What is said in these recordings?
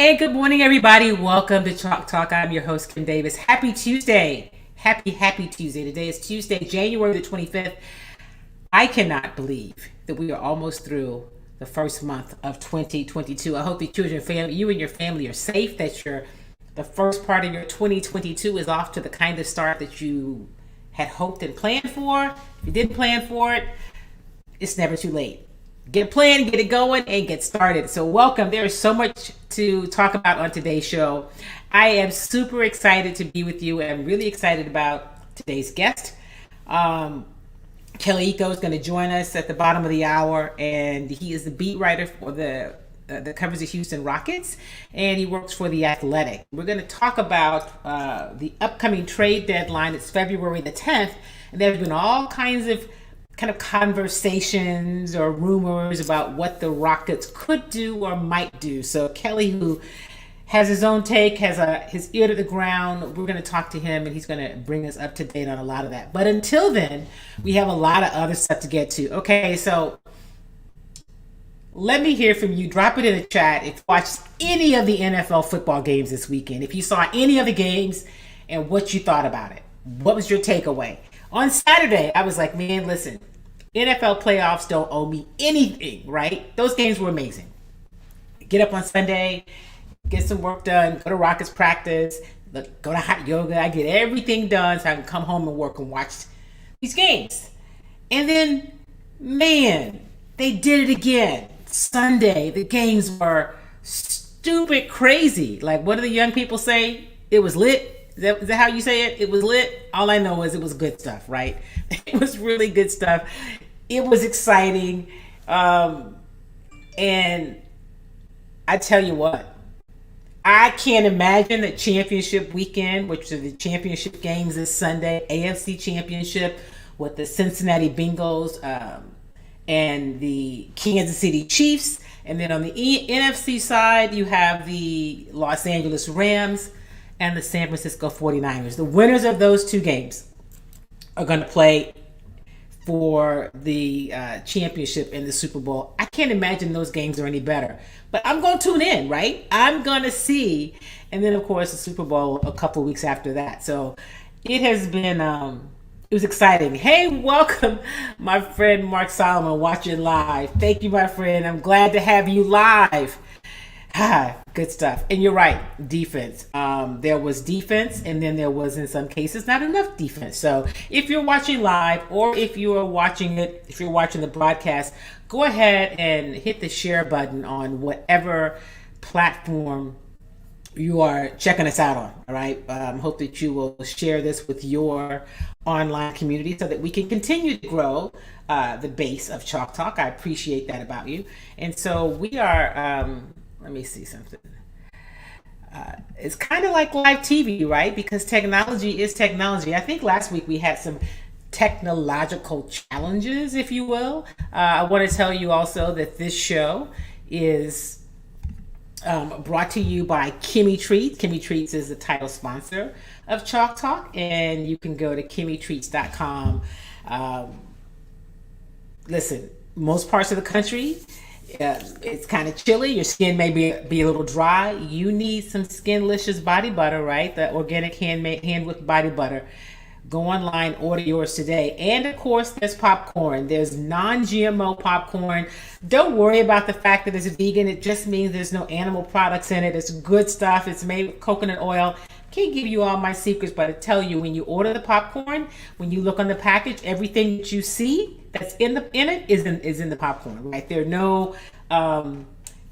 Hey, good morning, everybody. Welcome to Chalk Talk. I'm your host, Kim Davis. Happy Tuesday. Happy Tuesday. Today is Tuesday, January the 25th. I cannot believe that we are almost through the first month of 2022. I hope that you and your family are safe, that the first part of your 2022 is off to the kind of start that you had hoped and planned for. If you didn't plan for it, it's never too late. Get a plan, get it going, and get started. So welcome. There is so much to talk about on today's show. I am super excited to be with you, and I'm really excited about today's guest. Kelly Eco is going to join us at the bottom of the hour, and he is the beat writer for that covers the Houston Rockets, and he works for The Athletic. We're going to talk about the upcoming trade deadline. It's February the 10th, and there's been all kinds of kind of conversations or rumors about what the Rockets could do or might do. So Kelly, who has his own take, has his ear to the ground, we're going to talk to him and he's going to bring us up to date on a lot of that. But until then, we have a lot of other stuff to get to. Okay, so let me hear from you. Drop it in the chat if you watched any of the NFL football games this weekend. If you saw any of the games and what you thought about it. What was your takeaway? On Saturday, I was like, man, listen, NFL playoffs don't owe me anything, right? Those games were amazing. Get up on Sunday, get some work done, go to Rockets practice, go to hot yoga. I get everything done so I can come home and work and watch these games. And then, man, they did it again. Sunday, the games were stupid crazy. Like, what do the young people say? It was lit. Is that how you say it? It was lit. All I know is it was good stuff, right? It was really good stuff. It was exciting. And I tell you what, I can't imagine that championship weekend, which are the championship games this Sunday, AFC championship with the Cincinnati Bengals and the Kansas City Chiefs. And then on the NFC side, you have the Los Angeles Rams and the San Francisco 49ers. The winners of those two games are going to play for the championship in the Super Bowl. I can't imagine those games are any better. But I'm going to tune in, right? I'm going to see. And then, of course, the Super Bowl a couple of weeks after that. So it has been, it was exciting. Hey, welcome, my friend Mark Solomon, watching live. Thank you, my friend. I'm glad to have you live. Good stuff. And you're right, defense. There was defense, and then there was, in some cases, not enough defense. So if you're watching live, or if you're watching the broadcast, go ahead and hit the share button on whatever platform you are checking us out on. All right. Hope that you will share this with your online community so that we can continue to grow the base of Chalk Talk. I appreciate that about you. And so we are. Let me see something. It's kind of like live TV, right? Because technology is technology. I think last week we had some technological challenges, if you will. I want to tell you also that this show is brought to you by Kimmy Treats. Kimmy Treats is the title sponsor of Chalk Talk, and you can go to kimmytreats.com. Listen, most parts of the country, it's kind of chilly. Your skin may be a little dry. You need some Skinlicious body butter, right? The organic hand-whipped body butter. Go online, order yours today. And of course, there's popcorn. There's non-GMO popcorn. Don't worry about the fact that it's vegan. It just means there's no animal products in it. It's good stuff. It's made with coconut oil. Can't give you all my secrets, but I tell you, when you order the popcorn, when you look on the package, everything that you see that's in it is in the popcorn, right? There are no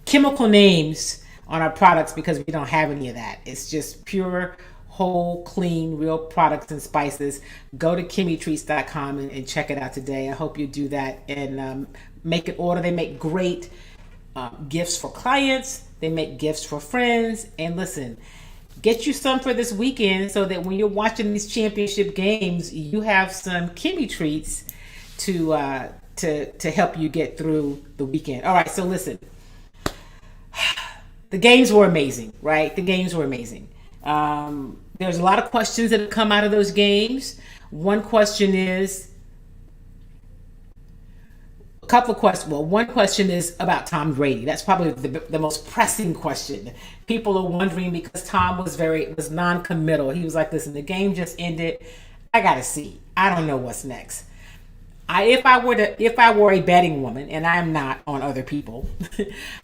chemical names on our products because we don't have any of that. It's just pure, whole, clean, real products and spices. Go to kimmytreats.com and check it out today. I hope you do that and make an order. They make great gifts for clients. They make gifts for friends. And listen, get you some for this weekend so that when you're watching these championship games, you have some Kimmy Treats to help you get through the weekend. All right, so listen. The games were amazing, right? The games were amazing. There's a lot of questions that have come out of those games. One question is, couple of questions. Well, one question is about Tom Brady. That's probably the most pressing question. People are wondering because Tom was non-committal. He was like, "Listen, the game just ended. I gotta see. I don't know what's next." If I were a betting woman, and I'm not on other people,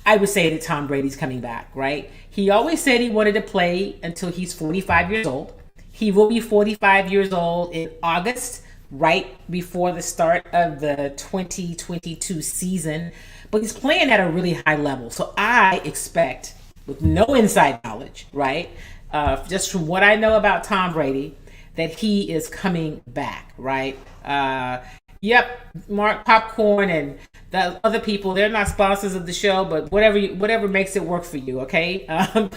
I would say that Tom Brady's coming back. Right? He always said he wanted to play until he's 45 years old. He will be 45 years old in August, right before the start of the 2022 season, but he's playing at a really high level. So I expect, with no inside knowledge, right, just from what I know about Tom Brady, that he is coming back, right? Yep, Mark Popcorn and the other people, they're not sponsors of the show, but whatever makes it work for you, okay?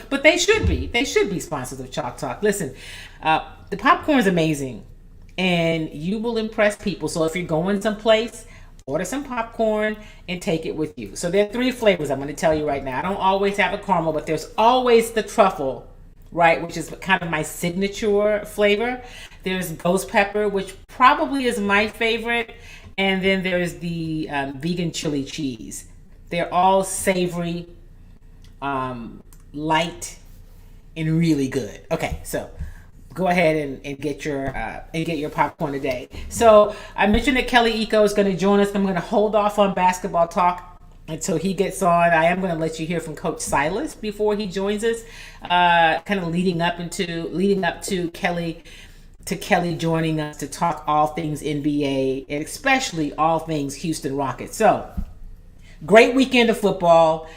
But they should be sponsors of Chalk Talk. Listen, the popcorn is amazing, and you will impress people. So if you're going someplace, order some popcorn and take it with you. So there are 3 flavors I'm going to tell you right now. I don't always have a caramel, but there's always the truffle, right, which is kind of my signature flavor. There's ghost pepper, which probably is my favorite. And then there's the vegan chili cheese. They're all savory, light, and really good. Okay, so go ahead and get your popcorn today. So I mentioned that Kelly Eco is going to join us. I'm going to hold off on basketball talk until he gets on. I am going to let you hear from Coach Silas before he joins us, kind of leading up to Kelly joining us to talk all things NBA and especially all things Houston Rockets. So great weekend of football.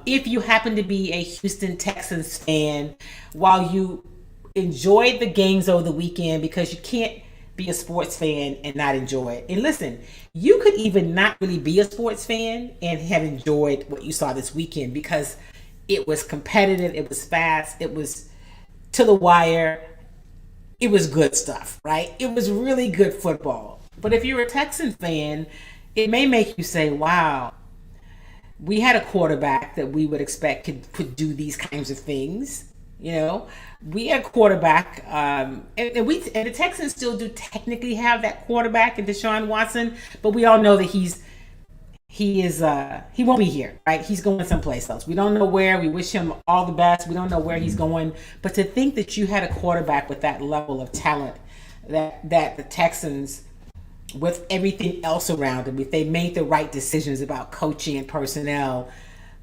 If you happen to be a Houston Texans fan, while you enjoyed the games over the weekend, because you can't be a sports fan and not enjoy it. And listen, you could even not really be a sports fan and have enjoyed what you saw this weekend, because it was competitive, it was fast, it was to the wire, it was good stuff, right? It was really good football. But if you're a Texan fan, it may make you say, wow, we had a quarterback that we would expect could do these kinds of things. You know, we had a quarterback, and the Texans still do technically have that quarterback in Deshawn Watson, but we all know that he won't be here, right? He's going someplace else. We don't know where. We wish him all the best. We don't know where he's going. But to think that you had a quarterback with that level of talent, that the Texans, with everything else around them, if they made the right decisions about coaching and personnel,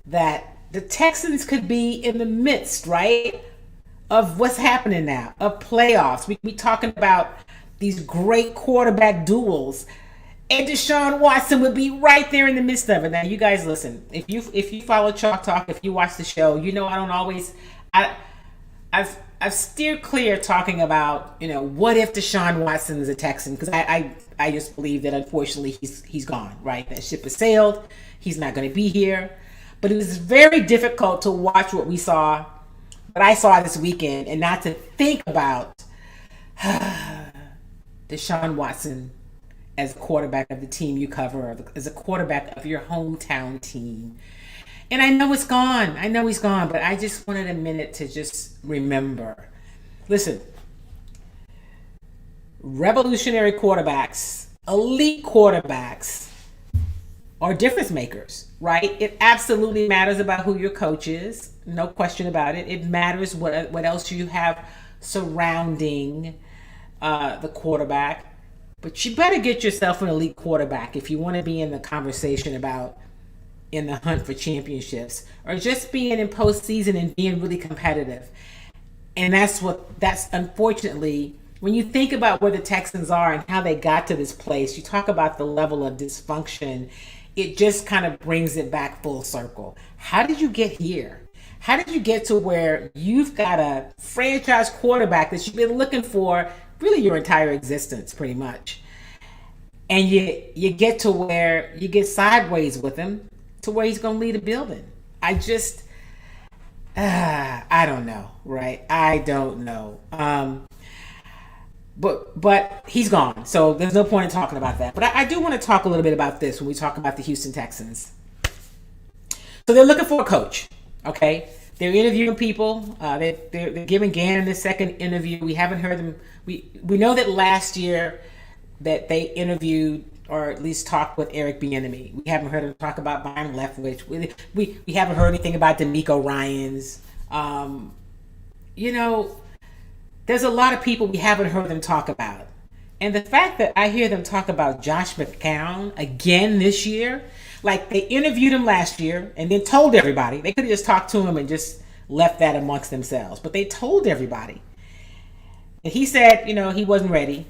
that the Texans could be in the midst, right, of what's happening now, of playoffs. We talking about these great quarterback duels, and Deshaun Watson would be right there in the midst of it. Now, you guys listen. If you follow Chalk Talk, if you watch the show, you know I don't always. I've steered clear talking about, what if Deshaun Watson is a Texan, because I just believe that unfortunately he's gone, right? That ship has sailed. He's not going to be here. But it was very difficult to watch what I saw this weekend, and not to think about Deshaun Watson as a quarterback of the team you cover, as a quarterback of your hometown team. And I know it's gone. I know he's gone, but I just wanted a minute to just remember. Listen, revolutionary quarterbacks, elite quarterbacks, are difference makers, right? It absolutely matters about who your coach is. No question about it. It matters what else you have surrounding the quarterback. But you better get yourself an elite quarterback if you want to be in the conversation about in the hunt for championships, or just being in postseason and being really competitive. And that's unfortunately, when you think about where the Texans are and how they got to this place, you talk about the level of dysfunction, it just kind of brings it back full circle. How did you get here? How did you get to where you've got a franchise quarterback that you've been looking for really your entire existence, pretty much? And you get to where you get sideways with him to where he's going to lead a building. I don't know, right? I don't know. But he's gone, so there's no point in talking about that. But I do want to talk a little bit about this when we talk about the Houston Texans. So they're looking for a coach, okay? They're interviewing people. They're giving Gannon the second interview. We haven't heard them. We know that last year that they interviewed or at least talk with Eric Bieniemy. We haven't heard him talk about Byron Leftwich. We haven't heard anything about D'Amico Ryans. You know, there's a lot of people we haven't heard them talk about. And the fact that I hear them talk about Josh McCown again this year, like they interviewed him last year and then told everybody. They could have just talked to him and just left that amongst themselves. But they told everybody. And he said, you know, he wasn't ready.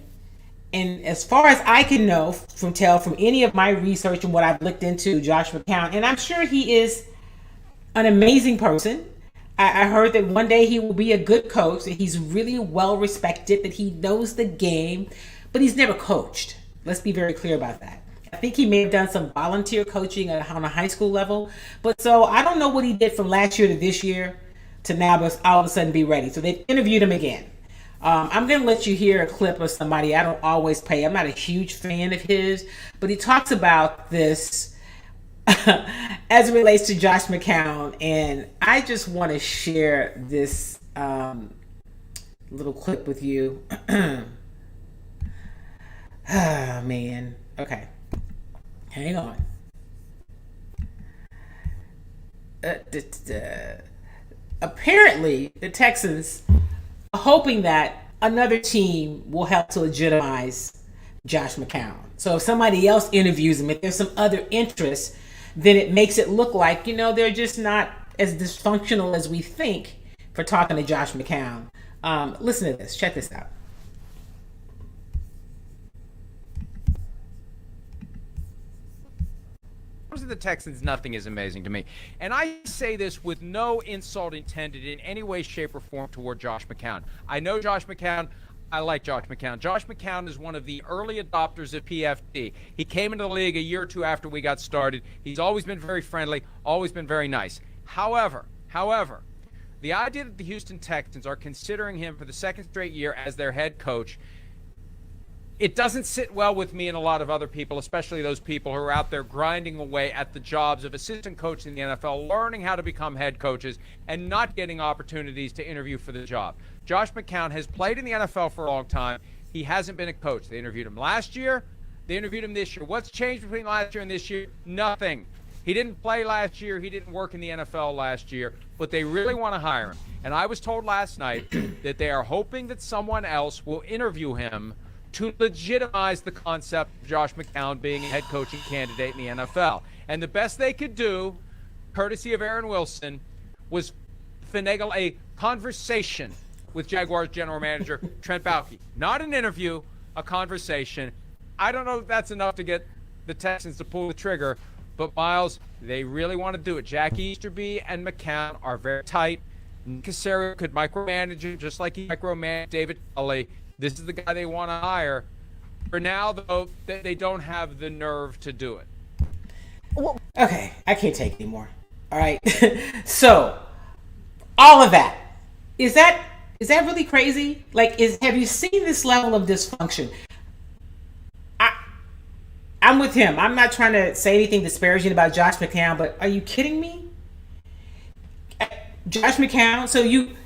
And as far as I can know from any of my research and what I've looked into Josh McCown, and I'm sure he is an amazing person. I heard that one day he will be a good coach, that he's really well respected, that he knows the game, but he's never coached. Let's be very clear about that. I think he may have done some volunteer coaching on a high school level, but so I don't know what he did from last year to this year to now all of a sudden be ready. So they interviewed him again. I'm going to let you hear a clip of somebody I don't always pay. I'm not a huge fan of his, but he talks about this as it relates to Josh McCown, and I just want to share this little clip with you. Ah, man. Okay. Hang on. Apparently, the Texans are hoping that another team will help to legitimize Josh McCown. So if somebody else interviews him, if there's some other interest, then it makes it look like, you know, they're just not as dysfunctional as we think for talking to Josh McCown. Listen to this. Check this out. Of the Texans, nothing is amazing to me. And I say this with no insult intended in any way, shape, or form toward Josh McCown. I know Josh McCown. I like Josh McCown. Josh McCown is one of the early adopters of PFT. He came into the league a year or two after we got started. He's always been very friendly, always been very nice. However, the idea that the Houston Texans are considering him for the second straight year as their head coach, it doesn't sit well with me and a lot of other people, especially those people who are out there grinding away at the jobs of assistant coach in the NFL, learning how to become head coaches, and not getting opportunities to interview for the job. Josh McCown has played in the NFL for a long time. He hasn't been a coach. They interviewed him last year. They interviewed him this year. What's changed between last year and this year? Nothing. He didn't play last year. He didn't work in the NFL last year, but they really want to hire him. And I was told last night that they are hoping that someone else will interview him to legitimize the concept of Josh McCown being a head coaching candidate in the NFL. And the best they could do, courtesy of Aaron Wilson, was finagle a conversation with Jaguars general manager Trent Baalke. Not an interview, a conversation. I don't know if that's enough to get the Texans to pull the trigger, but Miles, they really want to do it. Jack Easterby and McCown are very tight. Nick Caserio could micromanage him just like he micromanaged David Culley. This is the guy they want to hire. For now, though, they don't have the nerve to do it. Okay, I can't take anymore. All right. So, all of that. Is that really crazy? Like, have you seen this level of dysfunction? I'm with him. I'm not trying to say anything disparaging about Josh McCown, but are you kidding me? Josh McCown, so you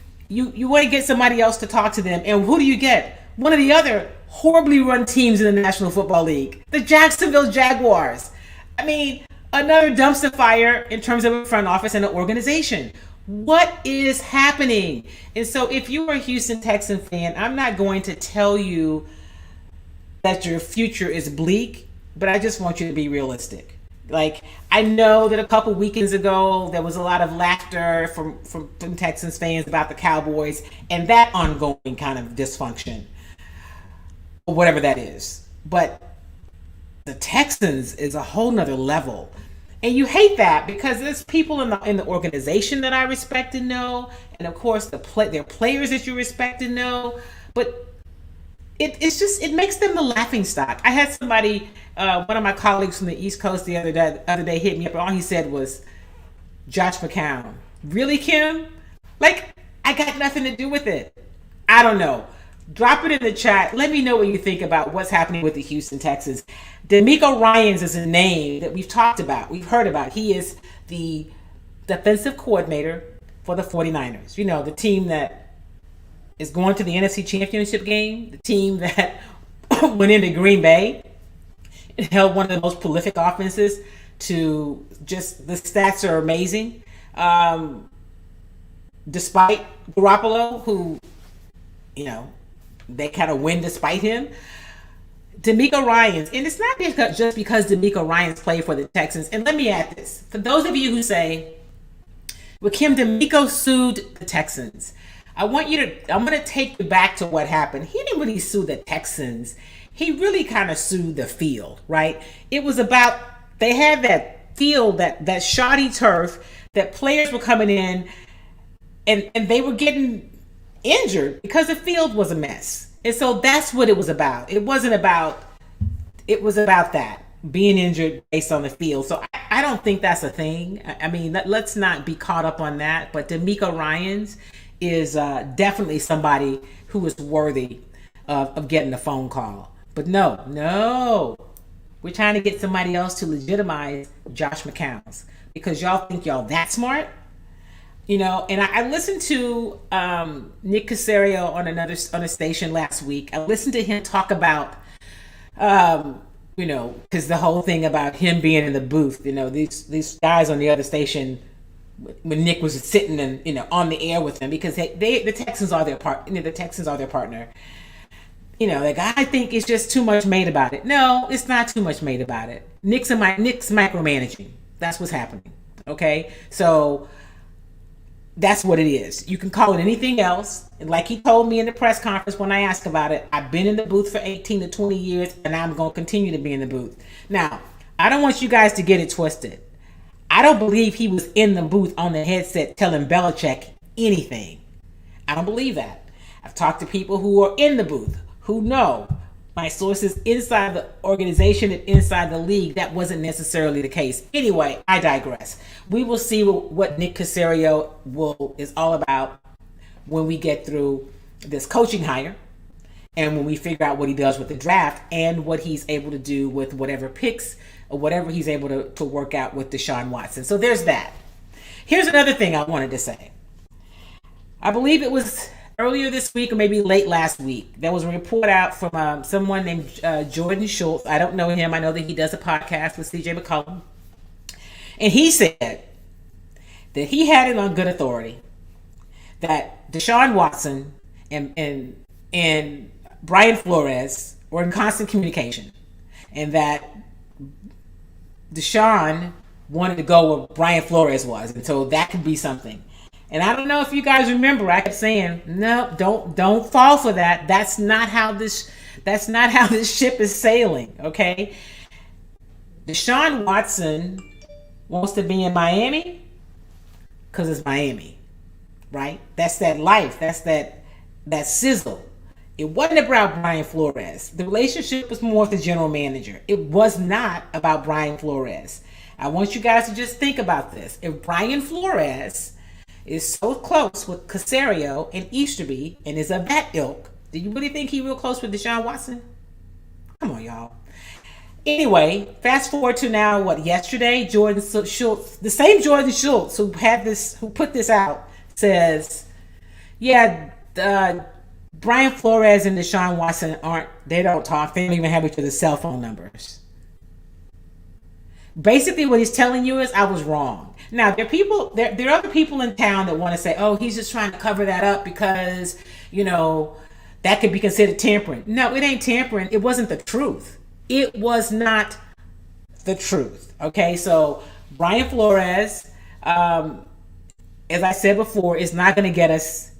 want to get somebody else to talk to them, and who do you get? One of the other horribly run teams in the National Football League, the Jacksonville Jaguars. I mean, another dumpster fire in terms of a front office and an organization. What is happening? And so if you are a Houston Texan fan, I'm not going to tell you that your future is bleak, but I just want you to be realistic. Like, I know that a couple weekends ago, there was a lot of laughter from Texans fans about the Cowboys and that ongoing kind of dysfunction, or whatever that is. But the Texans is a whole nother level. And you hate that because there's people in the organization that I respect and know, and of course there are players that you respect and know, but it makes them the laughing stock. I had somebody, one of my colleagues from the East Coast the other day hit me up, and all he said was, Josh McCown. Really, Kim? Like, I got nothing to do with it. I don't know. Drop it in the chat. Let me know what you think about what's happening with the Houston Texans. D'Amico Ryans is a name that we've talked about. We've heard about. He is the defensive coordinator for the 49ers. You know, the team that is going to the NFC Championship game, the team that went into Green Bay held one of the most prolific offenses to just the stats are amazing. Despite Garoppolo, who, they kind of win despite him. D'Amico Ryans, and it's not just because D'Amico Ryans played for the Texans. And let me add this. For those of you who say, well, Kim, D'Amico sued the Texans. I'm going to take you back to what happened. He didn't really sue the Texans. He really kind of sued the field, right? It was about, they had that field, that shoddy turf, that players were coming in and they were getting injured because the field was a mess. And so that's what it was about. It was about that, being injured based on the field. So I don't think that's a thing. I mean, let's not be caught up on that. But D'Amico Ryans is definitely somebody who is worthy of getting a phone call. But no. We're trying to get somebody else to legitimize Josh McCown's because y'all think y'all that smart. And I listened to Nick Caserio on a station last week. I listened to him talk about, because the whole thing about him being in the booth, these guys on the other station, when Nick was sitting and on the air with them, because the Texans are their the Texans are their partner. I think it's just too much made about it. No, it's not too much made about it. Nick's micromanaging. That's what's happening. Okay, so. That's what it is. You can call it anything else. And like he told me in the press conference when I asked about it, I've been in the booth for 18 to 20 years and I'm going to continue to be in the booth. Now, I don't want you guys to get it twisted. I don't believe he was in the booth on the headset telling Belichick anything. I don't believe that. I've talked to people who are in the booth who know, my sources inside the organization and inside the league, that wasn't necessarily the case. Anyway, I digress. We will see what Nick Caserio is all about when we get through this coaching hire and when we figure out what he does with the draft and what he's able to do with whatever picks or whatever he's able to work out with Deshaun Watson. So there's that. Here's another thing I wanted to say. I believe it was earlier this week or maybe late last week, there was a report out from someone named Jordan Schultz. I don't know him. I know that he does a podcast with CJ McCollum. And he said that he had it on good authority that Deshaun Watson and Brian Flores were in constant communication and that Deshaun wanted to go where Brian Flores was. And so that could be something. And I don't know if you guys remember, I kept saying, no, don't fall for that. That's not how this ship is sailing, okay? Deshaun Watson wants to be in Miami because it's Miami, right? That's that life. That's that sizzle. It wasn't about Brian Flores. The relationship was more with the general manager. It was not about Brian Flores. I want you guys to just think about this. If Brian Flores is so close with Caserio and Easterby and is of that ilk, do you really think he's real close with Deshaun Watson? Come on, y'all. Anyway, fast forward to now, yesterday, Jordan Schultz, the same Jordan Schultz who put this out, says, yeah, Brian Flores and Deshaun Watson they don't talk. They don't even have each other's cell phone numbers. Basically, what he's telling you is, I was wrong. Now, there are other people in town that want to say, oh, he's just trying to cover that up because, that could be considered tampering. No, it ain't tampering. It wasn't the truth. It was not the truth. Okay, so Brian Flores, as I said before, is not going to get us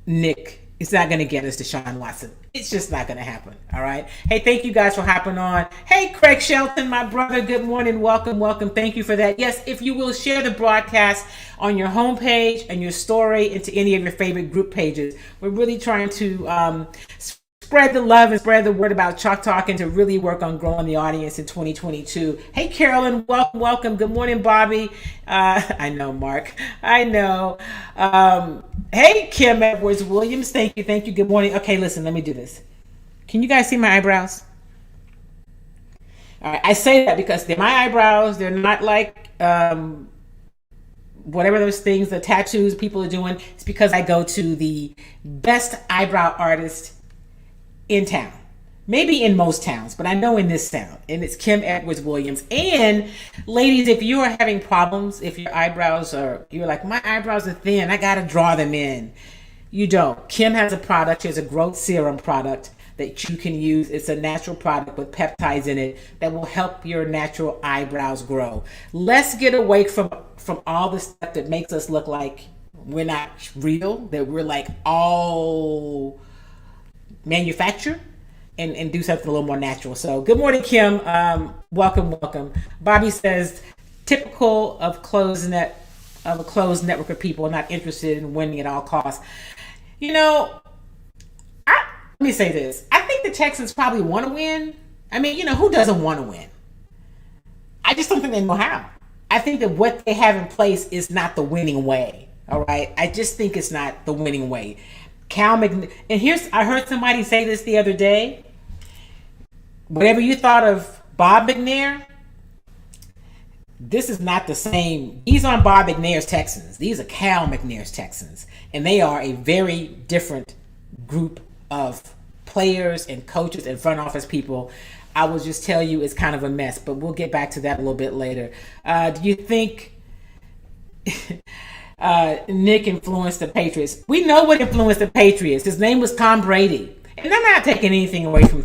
Nick. It's not going to get us Deshaun Watson. It's just not going to happen. All right. Hey, thank you guys for hopping on. Hey, Craig Shelton, my brother. Good morning. Welcome. Thank you for that. Yes, if you will share the broadcast on your homepage and your story into any of your favorite group pages. We're really trying to spread the love and spread the word about Chalk Talk and to really work on growing the audience in 2022. Hey, Carolyn, welcome. Good morning, Bobby. I know, Mark. I know. Hey, Kim Edwards Williams. Thank you. Good morning. Okay, listen, let me do this. Can you guys see my eyebrows? All right, I say that because they're my eyebrows. They're not like whatever those things, the tattoos people are doing. It's because I go to the best eyebrow artist in town. Maybe in most towns, but I know in this town, and it's Kim Edwards Williams. And ladies, if you are having problems, if your eyebrows are, you're like, my eyebrows are thin, I gotta draw them in. You don't. Kim has a product. She has a growth serum product that you can use. It's a natural product with peptides in it that will help your natural eyebrows grow. Let's get away from all the stuff that makes us look like we're not real, that we're like all manufactured, and do something a little more natural. So good morning, Kim. Welcome. Bobby says, typical of a closed network of people not interested in winning at all costs. You know, let me say this. I think the Texans probably want to win. I mean, you know, who doesn't want to win? I just don't think they know how. I think that what they have in place is not the winning way. All right. I just think it's not the winning way. And I heard somebody say this the other day. Whatever you thought of Bob McNair, this is not the same. These aren't Bob McNair's Texans. These are Cal McNair's Texans. And they are a very different group of players and coaches and front office people. I will just tell you it's kind of a mess, but we'll get back to that a little bit later. Do you think Nick influenced the Patriots? We know what influenced the Patriots. His name was Tom Brady. And I'm not taking anything away from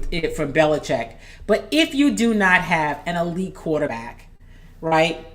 Belichick. But if you do not have an elite quarterback, right,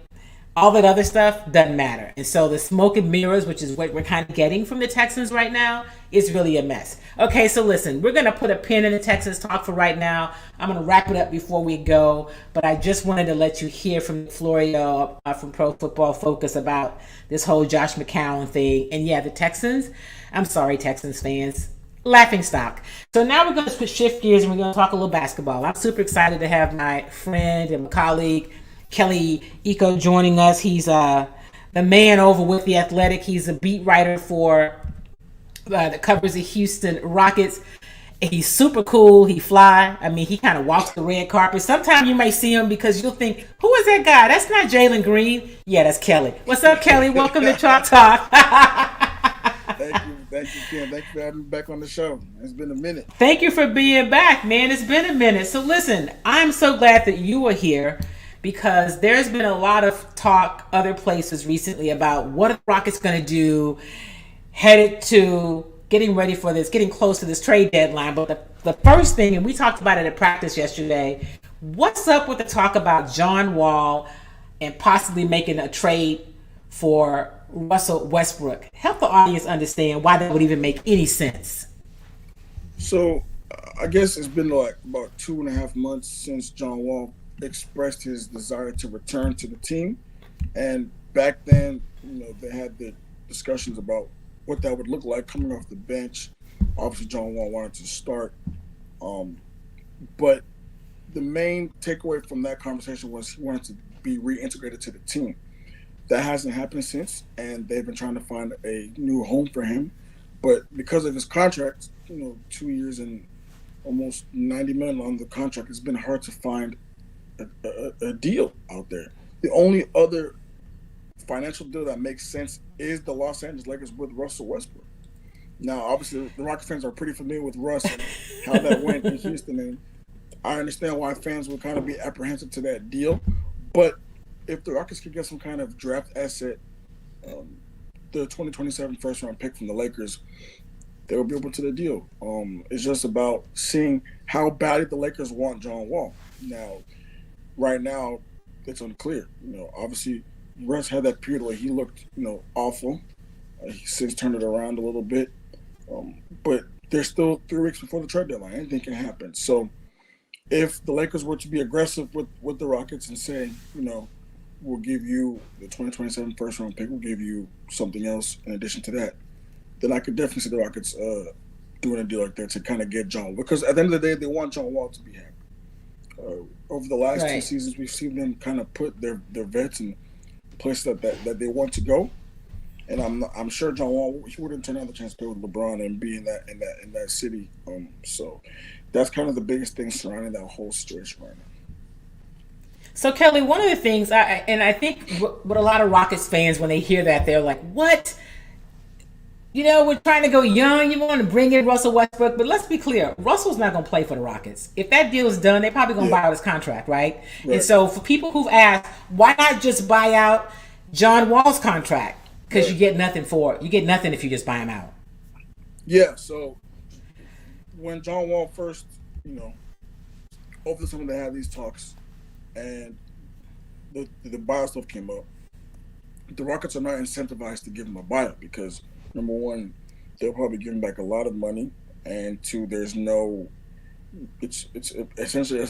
all that other stuff doesn't matter. And so the smoke and mirrors, which is what we're kind of getting from the Texans right now, is really a mess. Okay, so listen, we're going to put a pin in the Texans talk for right now. I'm going to wrap it up before we go. But I just wanted to let you hear from Florio from Pro Football Focus about this whole Josh McCown thing. And yeah, the Texans, I'm sorry, Texans fans, laughing stock. So now we're going to shift gears and we're going to talk a little basketball. I'm super excited to have my friend and my colleague, Kelly Eco, joining us. He's the man over with The Athletic. He's a beat writer for that covers the Houston Rockets. He's super cool. He fly. I mean, he kind of walks the red carpet. Sometimes you may see him because you'll think, who is that guy? That's not Jalen Green. Yeah, that's Kelly. What's up, Kelly? Welcome to Chalk Talk. Thank you, Kim. Thank you for having me back on the show. It's been a minute. Thank you for being back, man. It's been a minute. So listen, I'm so glad that you are here because there's been a lot of talk other places recently about what are the Rockets going to do headed to getting ready for this, getting close to this trade deadline. But the first thing, and we talked about it at practice yesterday, what's up with the talk about John Wall and possibly making a trade for Russell Westbrook? Help the audience understand why that would even make any sense. So I guess it's been like about 2.5 months since John Wall expressed his desire to return to the team. And back then, you know, they had the discussions about what that would look like coming off the bench. Obviously, John Wall wanted to start. But the main takeaway from that conversation was he wanted to be reintegrated to the team. That hasn't happened since, and they've been trying to find a new home for him. But because of his contract, 2 years and almost $90 million on the contract, it's been hard to find a deal out there. The only other financial deal that makes sense is the Los Angeles Lakers with Russell Westbrook. Now, obviously, the Rockets fans are pretty familiar with Russ and how that went in Houston, and I understand why fans would kind of be apprehensive to that deal. But if the Rockets could get some kind of draft asset, the 2027 first-round pick from the Lakers, they will be open to the deal. It's just about seeing how badly the Lakers want John Wall. Now, right now, it's unclear. Obviously, Russ had that period where he looked, awful. He's since turned it around a little bit. But there's still 3 weeks before the trade deadline. Anything can happen. So if the Lakers were to be aggressive with the Rockets and say, we'll give you the 2027 first-round pick, we'll give you something else in addition to that, then I could definitely see the Rockets doing a deal like that to kind of get John Wall. Because at the end of the day, they want John Wall to be happy. Over the last 2 seasons, we've seen them kind of put their vets in places that they want to go. And I'm sure John Wall, he wouldn't turn down the chance to play with LeBron and be in that city. So that's kind of the biggest thing surrounding that whole situation right now. So Kelly, one of the things, I think what a lot of Rockets fans, when they hear that, they're like, "What? we're trying to go young. You want to bring in Russell Westbrook, but let's be clear: Russell's not going to play for the Rockets. If that deal is done, they're probably going to buy out his contract, right? And so, for people who've asked, why not just buy out John Wall's contract? Because you get nothing for it. You get nothing if you just buy him out. Yeah. So when John Wall first, over the summer they had these talks, and the buyout stuff came up, the Rockets are not incentivized to give him a buyout because, number one, they'll probably give him back a lot of money, and two, there's no. It's essentially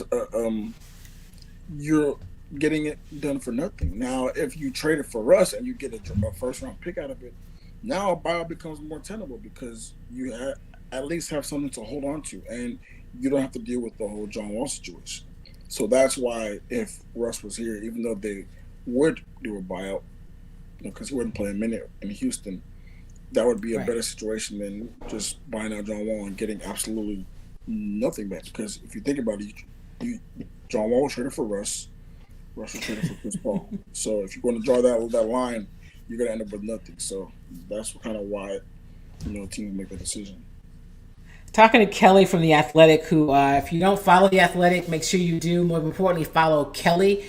you're getting it done for nothing. Now, if you trade it for Russ and you get a first round pick out of it, now a buyout becomes more tenable because you at least have something to hold on to, and you don't have to deal with the whole John Wall situation. So that's why if Russ was here, even though they would do a buyout, because he wouldn't play a minute in Houston, that would be a better situation than just buying out John Wall and getting absolutely nothing back. Because if you think about it, John Wall was traded for Russ. Russ was traded for Chris Paul. So if you're going to draw that line, you're going to end up with nothing. So that's kind of why teams make that decision. Talking to Kelly from The Athletic, who, if you don't follow The Athletic, make sure you do. More importantly, follow Kelly.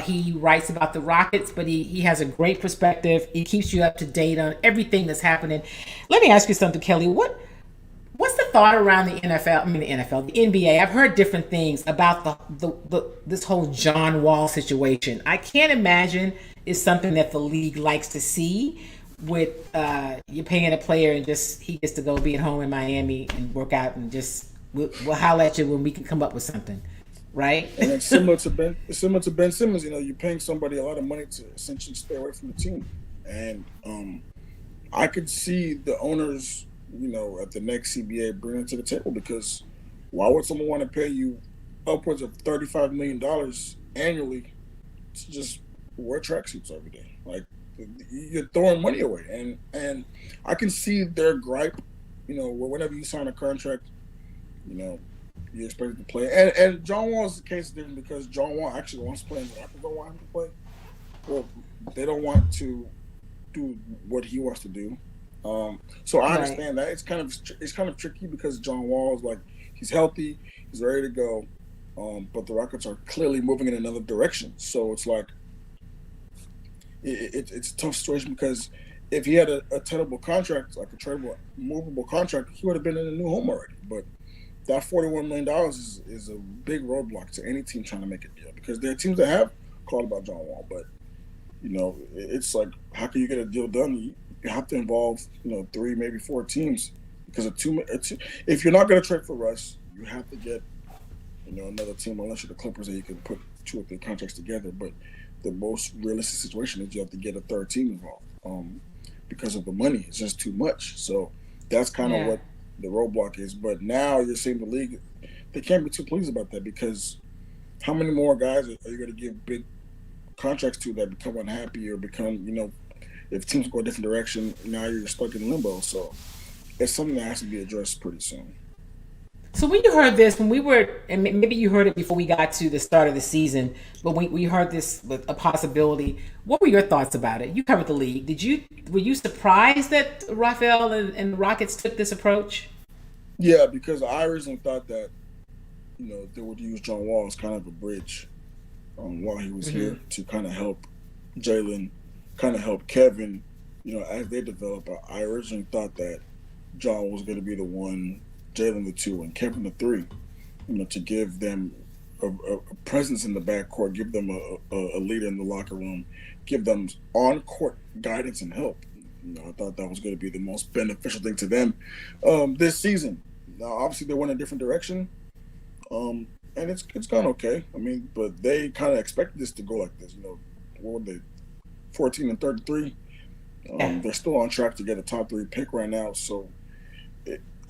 He writes about the Rockets, but he has a great perspective. He keeps you up to date on everything that's happening. Let me ask you something, Kelly. What's the thought around the NFL? The NBA. I've heard different things about this whole John Wall situation. I can't imagine it's something that the league likes to see. With you're paying a player and just he gets to go be at home in Miami and work out and just we'll holler at you when we can come up with something, right? And it's similar to Ben Simmons. You're paying somebody a lot of money to essentially stay away from the team, and I could see the owners, at the next CBA bringing it to the table because why would someone want to pay you upwards of $35 million annually to just wear tracksuits every day? Like, you're throwing money away, and I can see their gripe. Whenever you sign a contract, you're expected to play. And John Wall's case is different because John Wall actually wants to play, and the Raptors don't want him to play. Well, they don't want to do what he wants to do. So I understand that it's kind of tricky because John Wall is like he's healthy, he's ready to go, but the Rockets are clearly moving in another direction. So it's like. It's a tough situation because if he had a tenable contract, like a tradable, movable contract, he would have been in a new home already. But that $41 million is a big roadblock to any team trying to make a deal because there are teams that have called about John Wall, but it's like how can you get a deal done? You have to involve 3, maybe 4 teams because if you're not going to trade for Russ, you have to get another team unless you're the Clippers that you can put 2 or 3 contracts together, but the most realistic situation is you have to get a third team involved because of the money. It's just too much. So that's kind of what the roadblock is. But now you're seeing the league, they can't be too pleased about that because how many more guys are you going to give big contracts to that become unhappy or become, if teams go a different direction, now you're stuck in limbo. So it's something that has to be addressed pretty soon. So when you heard this, when we were, and maybe you heard it before we got to the start of the season, but we heard this with a possibility. What were your thoughts about it? You covered the league. Were you surprised that Raphael and the Rockets took this approach? Yeah, because I originally thought that, they would use John Wall as kind of a bridge while he was here to kind of help Jalen, kind of help Kevin, as they develop. I originally thought that John was going to be the one, Jalen the 2 and Kevin the 3, to give them a presence in the backcourt, give them a leader in the locker room, give them on-court guidance and help. I thought that was going to be the most beneficial thing to them this season. Now, obviously, they went a different direction, and it's gone okay. But they kind of expected this to go like this. What were they, 14-33? They're still on track to get a top 3 pick right now, so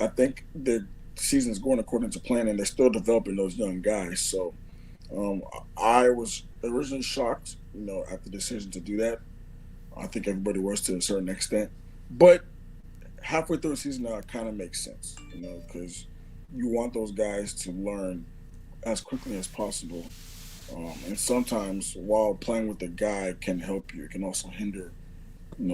I think the season is going according to plan, and they're still developing those young guys. So I was originally shocked, at the decision to do that. I think everybody was to a certain extent. But halfway through the season now, it kind of makes sense, because you want those guys to learn as quickly as possible. And sometimes while playing with the guy can help you, it can also hinder,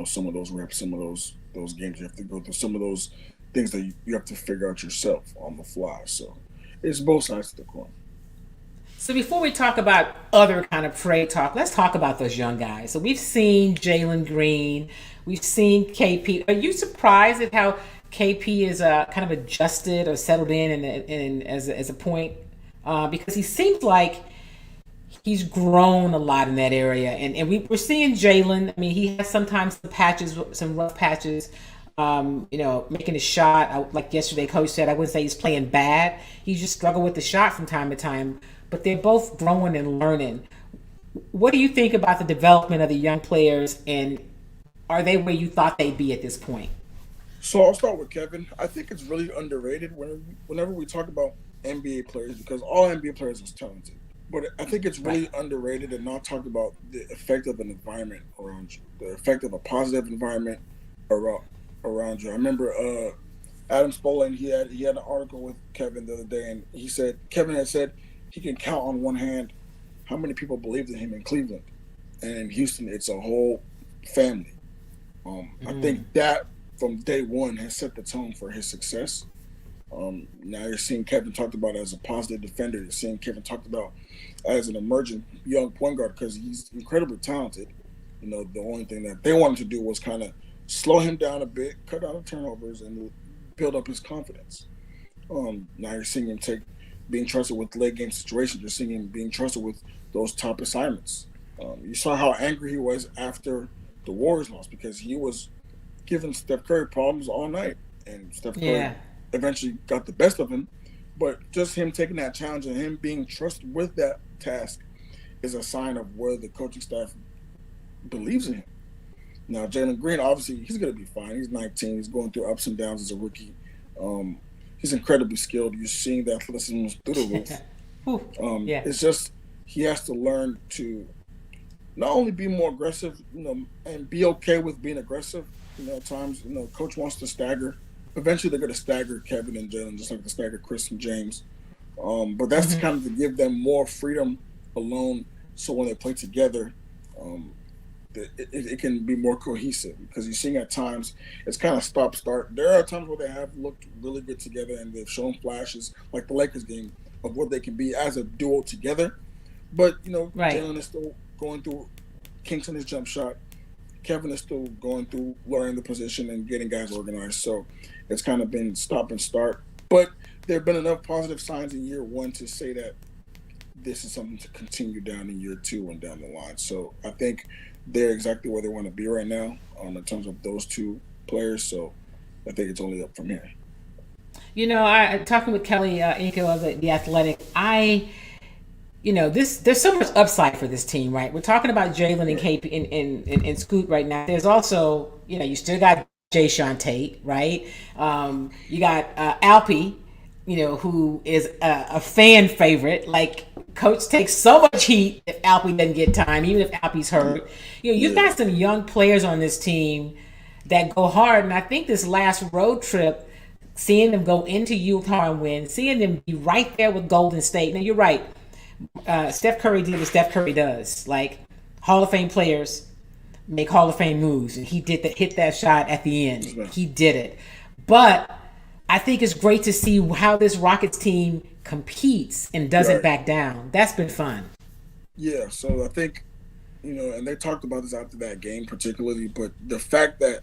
some of those reps, some of those those games. You have to go through some of those things that you have to figure out yourself on the fly. So it's both sides of the coin. So before we talk about other kind of trade talk, let's talk about those young guys. So we've seen Jalen Green, we've seen KP. Are you surprised at how KP is kind of adjusted or settled in as a point? Because he seems like he's grown a lot in that area, and we're seeing Jalen. I mean, he has sometimes the patches, some rough patches. Making a shot. Like yesterday, coach said, I wouldn't say he's playing bad. He just struggled with the shot from time to time. But they're both growing and learning. What do you think about the development of the young players, and are they where you thought they'd be at this point? So I'll start with Kevin. I think it's really underrated whenever we talk about NBA players, because all NBA players is talented. But I think it's really underrated and not talked about the effect of an environment around you, the effect of a positive environment around you. I remember Adam Spolane, he had an article with Kevin the other day, and he said Kevin had said he can count on one hand how many people believed in him in Cleveland, and in Houston, it's a whole family. I think that from day one has set the tone for his success. Now you're seeing Kevin talked about as a positive defender. You're seeing Kevin talked about as an emerging young point guard because he's incredibly talented. The only thing that they wanted to do was kind of slow him down a bit, cut out the turnovers, and build up his confidence. Now you're seeing him being trusted with late game situations. You're seeing him being trusted with those top assignments. You saw how angry he was after the Warriors lost because he was giving Steph Curry problems all night, and Steph Curry eventually got the best of him. But just him taking that challenge and him being trusted with that task is a sign of where the coaching staff believes in him. Now, Jalen Green, obviously, he's going to be fine. He's 19. He's going through ups and downs as a rookie. He's incredibly skilled. You're seeing that athleticism through the roof. It's just he has to learn to not only be more aggressive, and be okay with being aggressive. At times, coach wants to stagger. Eventually, they're going to stagger Kevin and Jalen, just like they stagger Chris and James. But that's kind of to give them more freedom alone, so when they play together, it can be more cohesive. Because you're seeing at times it's kind of stop-start. There are times where they have looked really good together and they've shown flashes, like the Lakers game, of what they can be as a duo together. But Jalen is still going through kinks in his jump shot. Kevin is still going through learning the position and getting guys organized. So it's kind of been stop and start. But there have been enough positive signs in year one to say that this is something to continue down in year two and down the line. So I think they're exactly where they want to be right now in terms of those two players. So I think it's only up from here. I talking with Kelly Inko of the Athletic. There's so much upside for this team, right? We're talking about Jalen and KP and Scoot right now. There's also, you still got Deshawn Tate, right? You got Alpy, who is a fan favorite. Like, coach takes so much heat if Alpy doesn't get time, even if Alpy's hurt. You've got some young players on this team that go hard. And I think this last road trip, seeing them go into Utah and win, seeing them be right there with Golden State. Now, you're right. Steph Curry did what Steph Curry does. Like, Hall of Fame players make Hall of Fame moves, and he hit that shot at the end. He did it. But I think it's great to see how this Rockets team competes and doesn't back down. That's been fun. Yeah, so I think, and they talked about this after that game particularly, but the fact that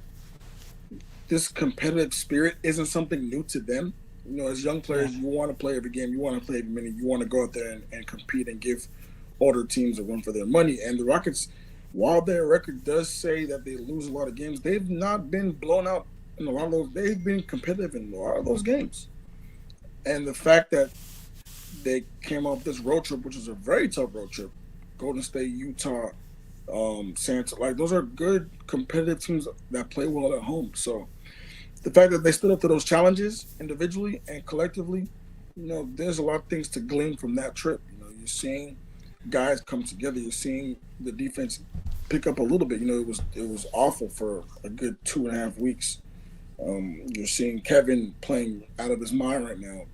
this competitive spirit isn't something new to them. As young players, you want to play every game. You want to play every minute. You want to go out there and compete and give older teams a run for their money. And the Rockets, while their record does say that they lose a lot of games, they've not been blown out in a lot of those. They've been competitive in a lot of those games. And the fact that they came off this road trip, which is a very tough road trip, Golden State, Utah, Santa, like those are good competitive teams that play well at home. So the fact that they stood up to those challenges individually and collectively, there's a lot of things to glean from that trip. You're seeing guys come together. You're seeing the defense pick up a little bit. It was awful for a good 2.5 weeks. You're seeing Kevin playing out of his mind right now,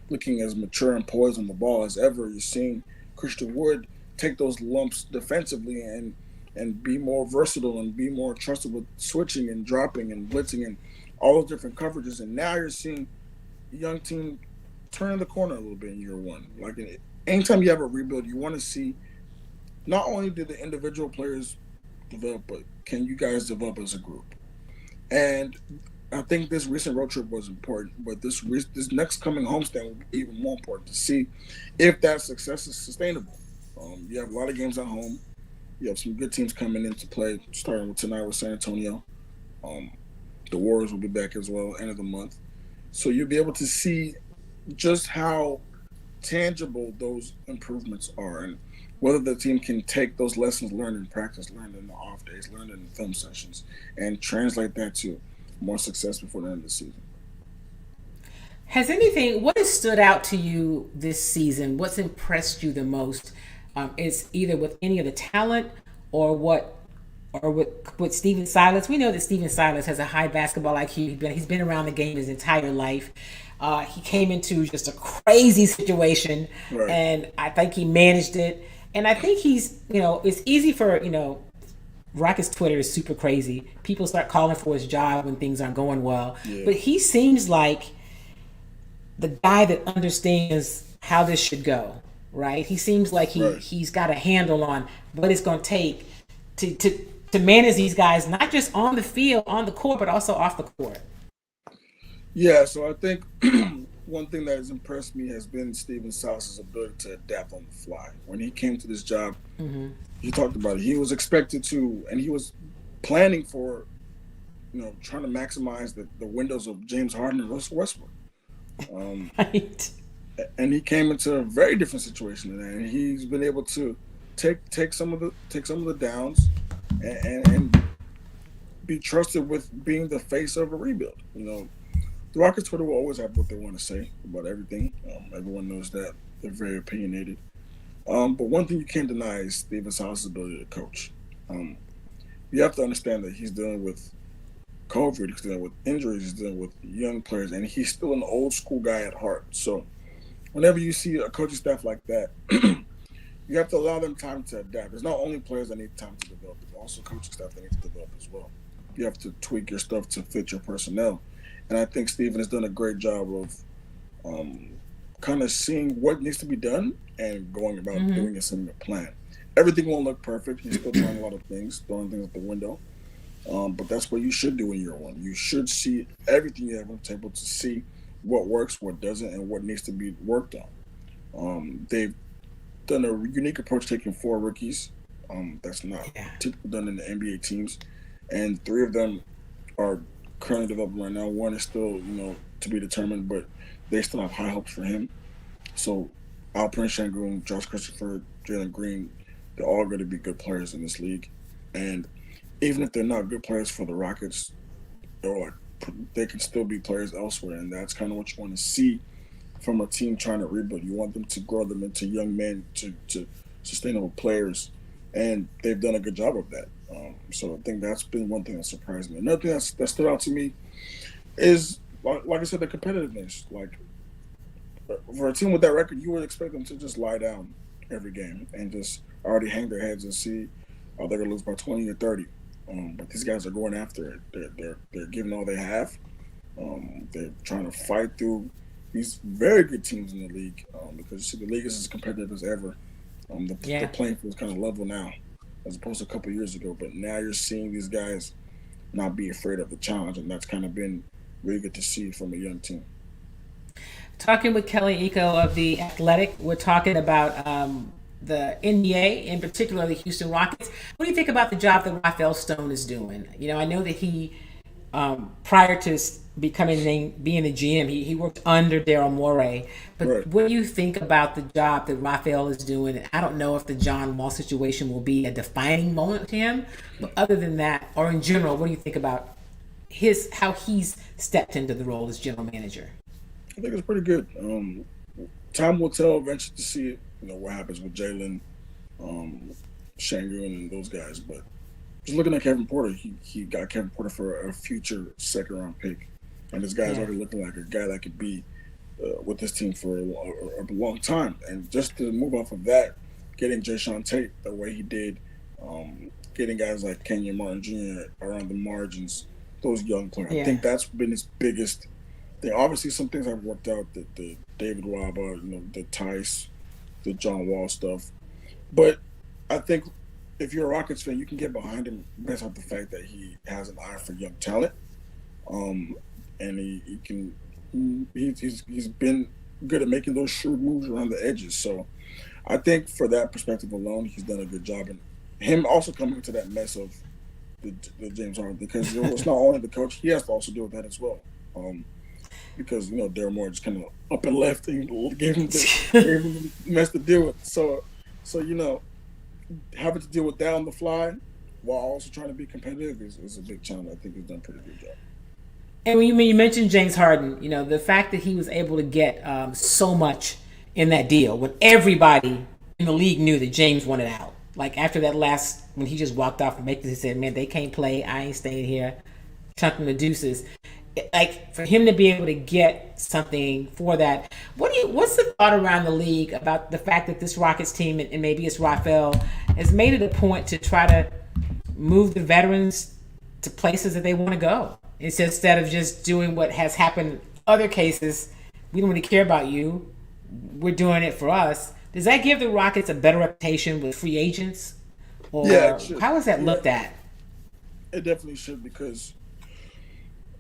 looking as mature and poised on the ball as ever. You're seeing Christian Wood take those lumps defensively and and be more versatile and be more trusted with switching and dropping and blitzing and all those different coverages. And now you're seeing a young team turning the corner a little bit in year one. Like anytime you have a rebuild, you want to see not only do the individual players develop, but can you guys develop as a group? And I think this recent road trip was important, but this next coming homestand will be even more important to see if that success is sustainable. You have a lot of games at home. You have some good teams coming in to play, starting with tonight with San Antonio. The Warriors will be back as well, end of the month. So you'll be able to see just how tangible those improvements are and whether the team can take those lessons learned in practice, learned in the off days, learned in the film sessions, and translate that to more success before the end of the season. What has stood out to you this season? What's impressed you the most? It's either with any of the talent or with Stephen Silas. We know that Stephen Silas has a high basketball IQ. He's been around the game his entire life. He came into just a crazy situation, right, and I think he managed it. And I think it's easy for, Rockets Twitter is super crazy. People start calling for his job when things aren't going well. Yeah. But he seems like the guy that understands how this should go, right? He seems like he's got a handle on what it's going to take to manage these guys, not just on the field, on the court, but also off the court. Yeah, so I think one thing that has impressed me has been Stephen Silas' ability to adapt on the fly. When he came to this job, he talked about it. He was expected to, and he was planning for, trying to maximize the windows of James Harden and Russell Westbrook. Right. And he came into a very different situation than that, and he's been able to take some of the downs and be trusted with being the face of a rebuild. The Rockets Twitter will always have what they want to say about everything. Everyone knows that. They're very opinionated. But one thing you can't deny is Stephen Silas' ability to coach. You have to understand that he's dealing with COVID, he's dealing with injuries, he's dealing with young players, and he's still an old school guy at heart. So whenever you see a coaching staff like that, you have to allow them time to adapt. There's not only players that need time to develop, but also coaching staff that need to develop as well. You have to tweak your stuff to fit your personnel. And I think Stephen has done a great job of kind of seeing what needs to be done and going about doing it in a plan. Everything won't look perfect. He's still trying a lot of things, throwing things at the window. But that's what you should do in year one. You should see everything you have on the table to see what works, what doesn't, and what needs to be worked on. They've done a unique approach taking 4 rookies. That's not typically done in the NBA teams. And 3 of them are currently developing right now. 1 is still, to be determined, but they still have high hopes for him. So Alperen Sengun, Josh Christopher, Jalen Green, they're all going to be good players in this league. And even if they're not good players for the Rockets, they can still be players elsewhere. And that's kind of what you want to see from a team trying to rebuild. You want them to grow them into young men, to sustainable players. And they've done a good job of that. So I think that's been one thing that surprised me. Another thing that stood out to me is, like I said, the competitiveness. Like, for a team with that record, you would expect them to just lie down every game and just already hang their heads and see they're going to lose by 20 or 30. But these guys are going after it. They're giving all they have. They're trying to fight through these very good teams in the league because you see the league is as competitive as ever. The playing field is kind of level now as opposed to a couple of years ago. But now you're seeing these guys not be afraid of the challenge, and that's kind of been really good to see from a young team. Talking with Kelly Iko of The Athletic, we're talking about the NBA, in particular the Houston Rockets. What do you think about the job that Rafael Stone is doing? I know that he, prior to being the GM, he worked under Daryl Morey. But right. What do you think about the job that Rafael is doing? I don't know if the John Wall situation will be a defining moment to him, but other than that, or in general, what do you think about how he's stepped into the role as general manager? I think it's pretty good. Time will tell eventually to see what happens with Jalen, Sengun, and those guys. But just looking at Kevin Porter, he got Kevin Porter for a future second-round pick. And this guy's already looking like a guy that could be with this team for a long time. And just to move off of that, getting Deshawn Tate the way he did Getting guys like Kenyon Martin Jr. around the margins, those young players. I Yeah. think that's been his biggest thing. Obviously, some things have worked out, the David Waba, the Tice, the John Wall stuff. But I think if you're a Rockets fan, you can get behind him based off the fact that he has an eye for young talent, um, and he can he's been good at making those shrewd moves around the edges. So I think for that perspective alone, he's done a good job. And him also coming into that mess of the James Harden, because it's not only the coach, he has to also deal with that as well. Because Daryl Morey just kind of up and left and gave him the mess to deal with. So having to deal with that on the fly while also trying to be competitive is a big challenge. I think he's done a pretty good job. And when you mentioned James Harden, the fact that he was able to get so much in that deal when everybody in the league knew that James wanted out. Like after that last, when he just walked off and he said, "Man, they can't play. I ain't staying here." Chunking the deuces. Like for him to be able to get something for that, what's the thought around the league about the fact that this Rockets team, and maybe it's Raphael, has made it a point to try to move the veterans to places that they want to go? It's instead of just doing what has happened in other cases, we don't really care about you. We're doing it for us. Does that give the Rockets a better reputation with free agents? Or how is that looked at? It definitely should, because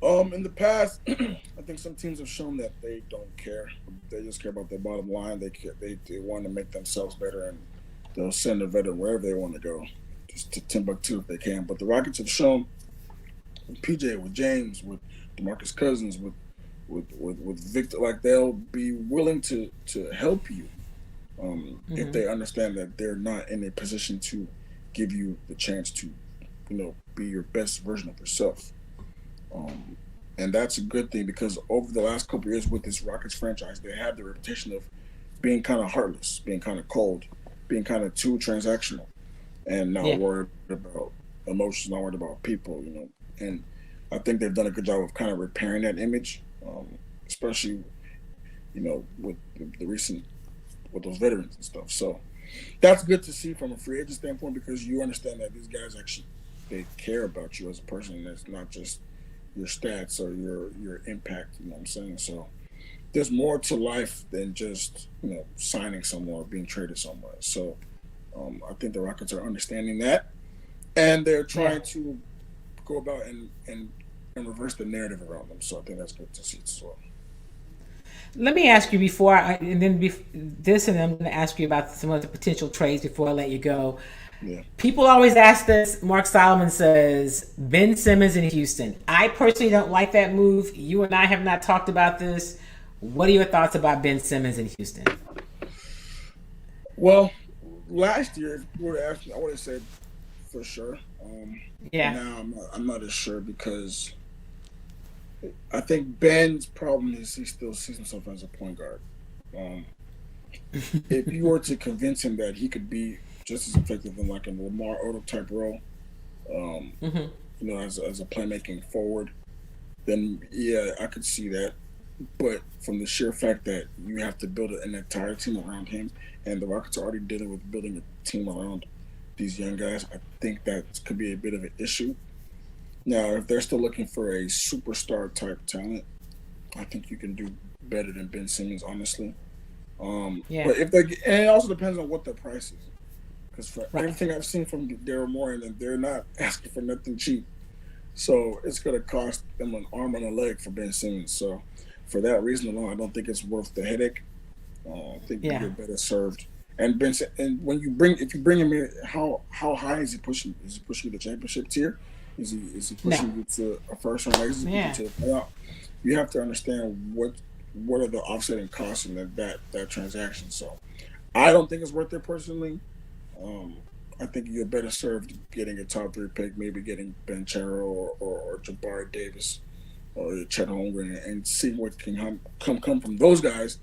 in the past, I think some teams have shown that they don't care. They just care about their bottom line. They want to make themselves better, and they'll send a veteran wherever they want to go, just to Timbuktu if they can. But the Rockets have shown with PJ, with James, with DeMarcus Cousins, with Victor, like they'll be willing to help you if they understand that they're not in a position to give you the chance to, be your best version of yourself. And that's a good thing, because over the last couple of years with this Rockets franchise, they had the reputation of being kind of heartless, being kind of cold, being kind of too transactional, and not worried about emotions, not worried about people, And I think they've done a good job of kind of repairing that image, especially, with the recent, with those veterans and stuff. So that's good to see from a free agent standpoint, because you understand that these guys actually, they care about you as a person, and it's not just your stats or your impact, you know what I'm saying? So there's more to life than just, signing somewhere or being traded somewhere. So I think the Rockets are understanding that, and they're trying to go about and reverse the narrative around them. So I think that's good to see as well. Let me ask you and then I'm going to ask you about some of the potential trades before I let you go. Yeah. People always ask this. Mark Solomon says Ben Simmons in Houston. I personally don't like that move. You and I have not talked about this. What are your thoughts about Ben Simmons in Houston? Well, last year, if you were to ask me, I would have said for sure. Now I'm not as sure, because I think Ben's problem is he still sees himself as a point guard. If you were to convince him that he could be just as effective in like a Lamar Odom type role, as a playmaking forward, then I could see that. But from the sheer fact that you have to build an entire team around him, and the Rockets are already dealing with building a team around these young guys, I think that could be a bit of an issue. Now, if they're still looking for a superstar type talent, I think you can do better than Ben Simmons, honestly. But and it also depends on what the price is. Because for everything I've seen from Daryl Morey, they're not asking for nothing cheap. So it's going to cost them an arm and a leg for Ben Simmons. So for that reason alone, I don't think it's worth the headache. I think you're better served. And if you bring him in, how high is he pushing? Is he pushing you to championship tier? Is he pushing you to a first round exit? To the playoff? You have to understand what are the offsetting costs in that transaction. So I don't think it's worth it personally. I think you're better served getting a top 3 pick, maybe getting Ben Charo or Jabari Davis or Chet Holmgren, and see what can come from those guys.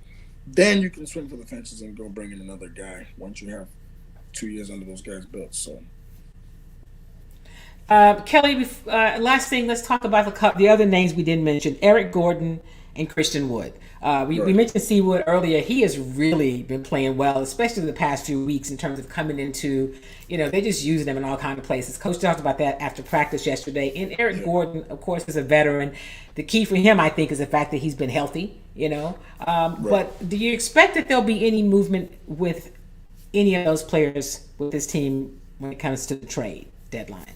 Then you can swing for the fences and go bring in another guy once you have 2 years under those guys' belts. So, Kelly, last thing, let's talk about the other names we didn't mention: Eric Gordon and Christian Wood. We mentioned Seawood earlier. He has really been playing well, especially the past few weeks in terms of coming into, they just use them in all kinds of places. Coach talked about that after practice yesterday. And Eric Gordon, of course, is a veteran. The key for him, I think, is the fact that he's been healthy, But do you expect that there'll be any movement with any of those players with this team when it comes to the trade deadline?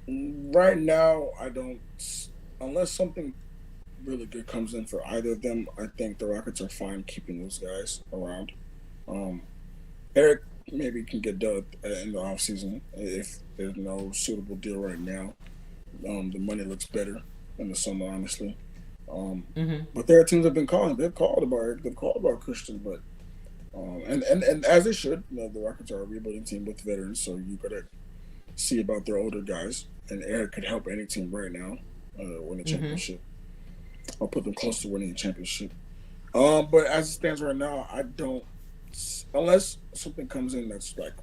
Right now, I don't. Unless something really good comes in for either of them, I think the Rockets are fine keeping those guys around. Eric maybe can get done in the offseason if there's no suitable deal right now. The money looks better in the summer, honestly. But there are teams that have been calling. They've called about Eric. They've called about Christian, but and as they should. The Rockets are a rebuilding team with veterans, so you got to see about their older guys. And Eric could help any team right now win a championship. I'll put them close to winning a championship. But as it stands right now, I don't. Unless something comes in that's like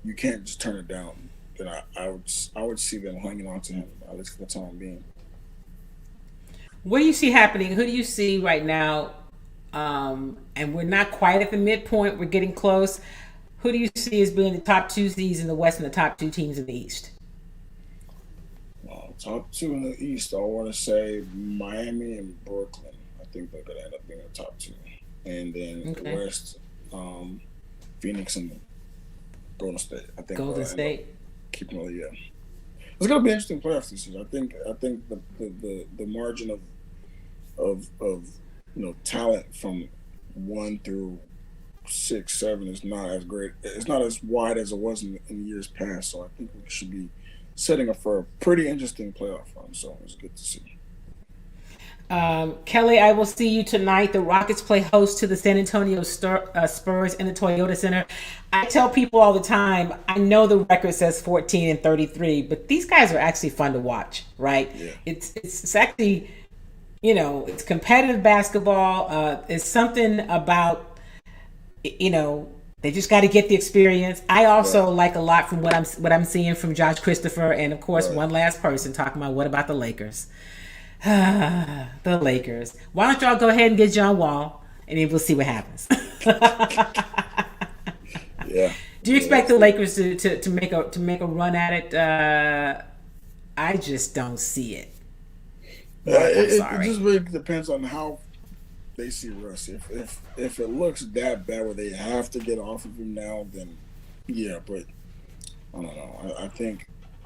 you can't just turn it down, then I would see them hanging on to him at least for the time being. What do you see happening? Who do you see right now? And we're not quite at the midpoint. We're getting close. Who do you see as being the top two seeds in the West and the top two teams in the East? Top two in the East, I want to say Miami and Brooklyn. I think they're going to end up being the top two. And then the West, Phoenix and Golden State. I think Golden State. Keeping all, yeah. It's going to be an interesting playoff this season. I think the margin of talent from 1 through 6, 7 is not as great. It's not as wide as it was in years past. So I think we should be setting up for a pretty interesting playoff run, so it's good to see. Kelly, I will see you tonight. The Rockets play host to the San Antonio Spurs in the Toyota Center. I tell people all the time, I know the record says 14-33, but these guys are actually fun to watch, right? Yeah. It's actually, it's competitive basketball. It's something about, they just got to get the experience. I also like a lot from what I'm seeing from Josh Christopher, and of course, one last person talking about what about the Lakers? The Lakers. Why don't y'all go ahead and get John Wall, and then we'll see what happens. Yeah. Do you expect the Lakers to make a run at it? I just don't see it. It just really depends on how they see Russ. If it looks that bad where they have to get off of him now, then yeah. But I don't know.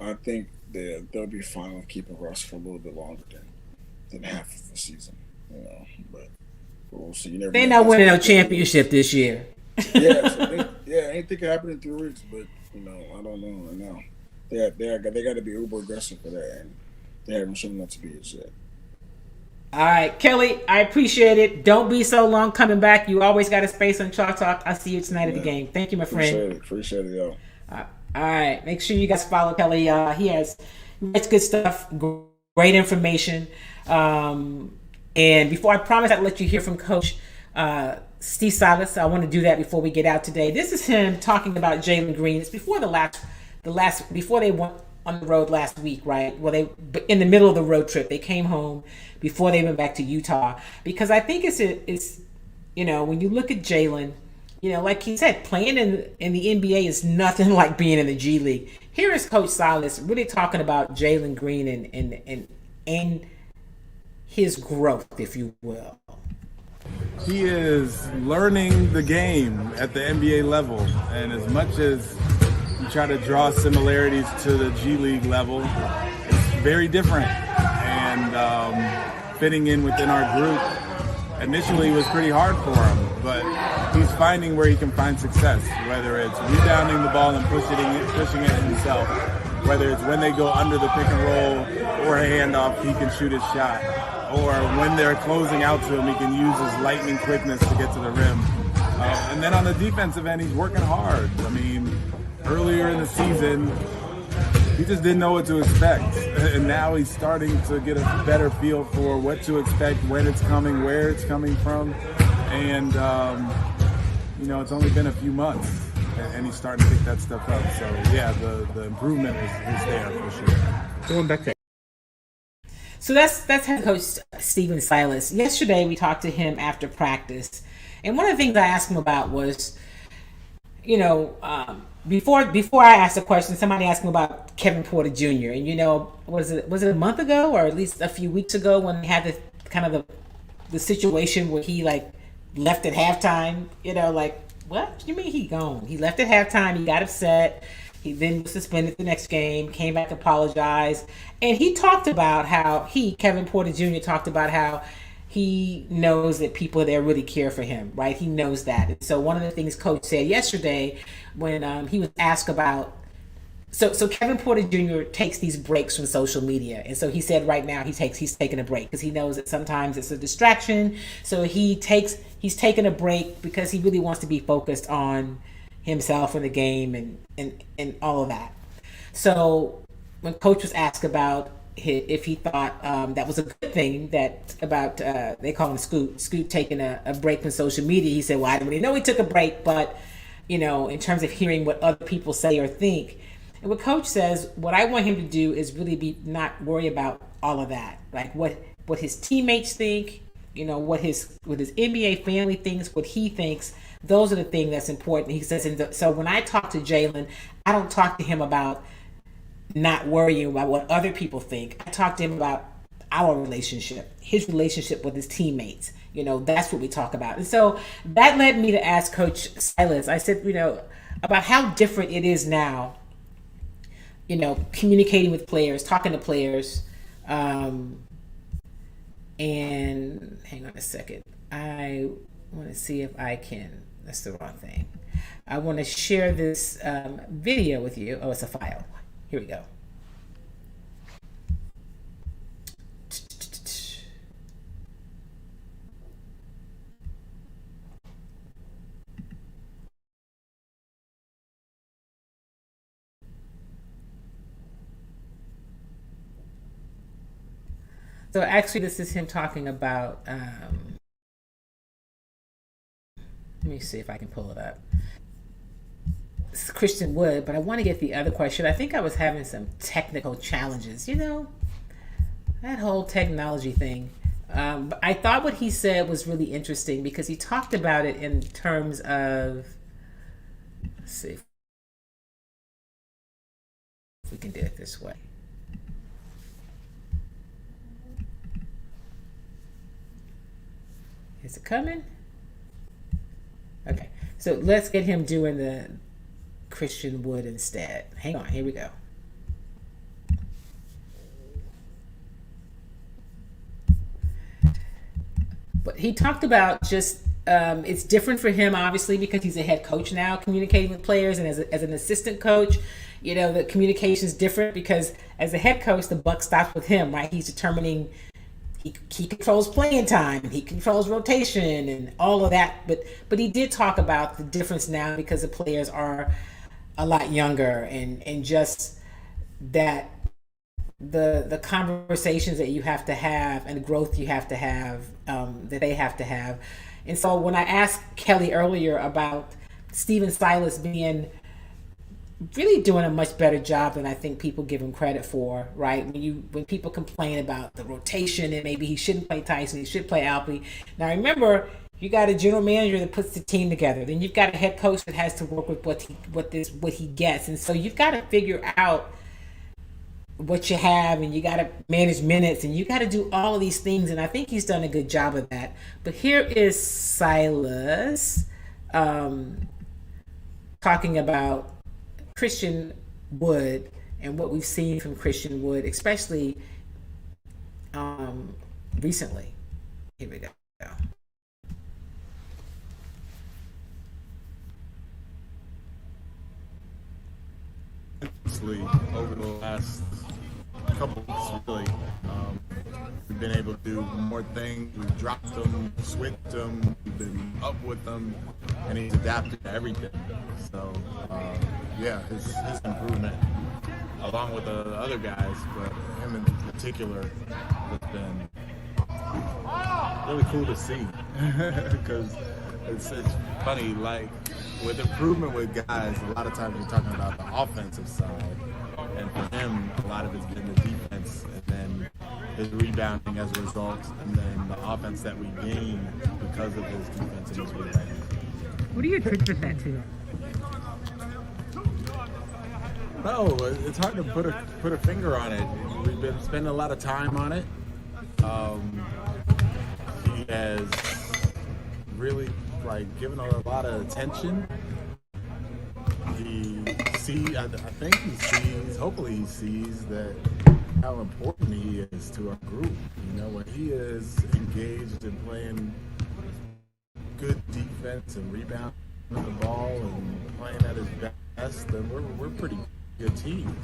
I think they'll be fine with keeping Russ for a little bit longer than half of the season. But we'll see. They're not winning no championship this year. Anything can happen in 3 weeks. But I don't know right now. They got to be uber aggressive for that, and they haven't shown that to be it yet. All right, Kelly, I appreciate it. Don't be so long coming back. You always got a space on Chalk Talk. I'll see you tonight at the game. Thank you, my friend. Appreciate it, yo. All right, make sure you guys follow Kelly. He has good stuff, great information. And before I promise I'll let you hear from Coach Steve Silas, I want to do that before we get out today. This is him talking about Jalen Green. It's before before they went on the road last week, right? Well, they in the middle of the road trip, they came home before they went back to Utah, because I think it's when you look at Jalen, like he said, playing in the NBA is nothing like being in the G League. Here is Coach Silas really talking about Jalen Green and his growth, if you will. He is learning the game at the NBA level, and as much as you try to draw similarities to the G League level, it's very different. And fitting in within our group initially was pretty hard for him, but he's finding where he can find success, whether it's rebounding the ball and pushing it himself, whether it's when they go under the pick and roll or a handoff, he can shoot his shot, or when they're closing out to him, he can use his lightning quickness to get to the rim. And then on the defensive end, he's working hard. I mean, earlier in the season, he just didn't know what to expect. And now he's starting to get a better feel for what to expect, when it's coming, where it's coming from. And, it's only been a few months, and he's starting to pick that stuff up. So, yeah, the improvement is there for sure. Going back to So that's head coach Steven Silas. Yesterday we talked to him after practice, and one of the things I asked him about was, before I asked the question, somebody asked him about Kevin Porter Jr. And was it a month ago or at least a few weeks ago when they had the kind of the situation where he like left at halftime? What do you mean he gone? He left at halftime. He got upset. He then was suspended the next game, came back, apologized. And he talked about how Kevin Porter Jr., talked about how he knows that people there really care for him, right? He knows that. And so one of the things Coach said yesterday when he was asked about, so Kevin Porter Jr. takes these breaks from social media. And so he said right now he's taking a break because he knows that sometimes it's a distraction. So he's taking a break because he really wants to be focused on himself and the game and all of that. So when Coach was asked about if he thought that was a good thing, they call him Scoot taking a break from social media, he said, well, I didn't really know he took a break, but in terms of hearing what other people say or think. And what Coach says, what I want him to do is really not worry about all of that, like what his teammates think, what his NBA family thinks, what he thinks. Those are the things that's important. He says, so when I talk to Jalen, I don't talk to him about not worrying about what other people think. I talk to him about our relationship, his relationship with his teammates. That's what we talk about. And so that led me to ask Coach Silas. I said, about how different it is now, communicating with players, talking to players. And hang on a second. I want to see if I can. That's the wrong thing. I want to share this video with you. Oh, it's a file. Here we go. So actually, this is him talking about. Let me see if I can pull it up. This is Christian Wood, but I want to get the other question. I think I was having some technical challenges, that whole technology thing. But I thought what he said was really interesting because he talked about it in terms of, let's see if we can do it this way. Is it coming? Okay, so let's get him doing the Christian Wood instead. Hang on, here we go. But he talked about just it's different for him, obviously, because he's a head coach now, communicating with players, and as an assistant coach, the communication is different because as a head coach, the buck stops with him, right? He's determining. He controls playing time, he controls rotation and all of that. But he did talk about the difference now because the players are a lot younger and just that the conversations that you have to have and the growth you have to have, that they have to have. And so when I asked Kelly earlier about Steven Silas really doing a much better job than I think people give him credit for, right? When people complain about the rotation and maybe he shouldn't play Tyson, he should play Alpley. Now remember, you got a general manager that puts the team together. Then you've got a head coach that has to work with what he gets, and so you've got to figure out what you have, and you got to manage minutes, and you got to do all of these things. And I think he's done a good job of that. But here is Silas talking about Christian Wood and what we've seen from Christian Wood, especially recently. Here we go. Over the last couple weeks, really, we've been able to do more things. We've dropped them, switched them, we've been up with them, and he's adapted to everything. So, his improvement, along with the other guys, but him in particular, has been really cool to see. Because it's funny, like, with improvement with guys, a lot of times we're talking about the offensive side, and for him, a lot of it's been the defense, and then his rebounding as a result, and then the offense that we gain because of his defense and his rebounding. What do you attribute that to? No, it's hard to put a finger on it. We've been spending a lot of time on it. He has really given a lot of attention. I think he sees. Hopefully, he sees that how important he is to our group. When he is engaged in playing good defense and rebounding the ball and playing at his best, then we're a pretty good team.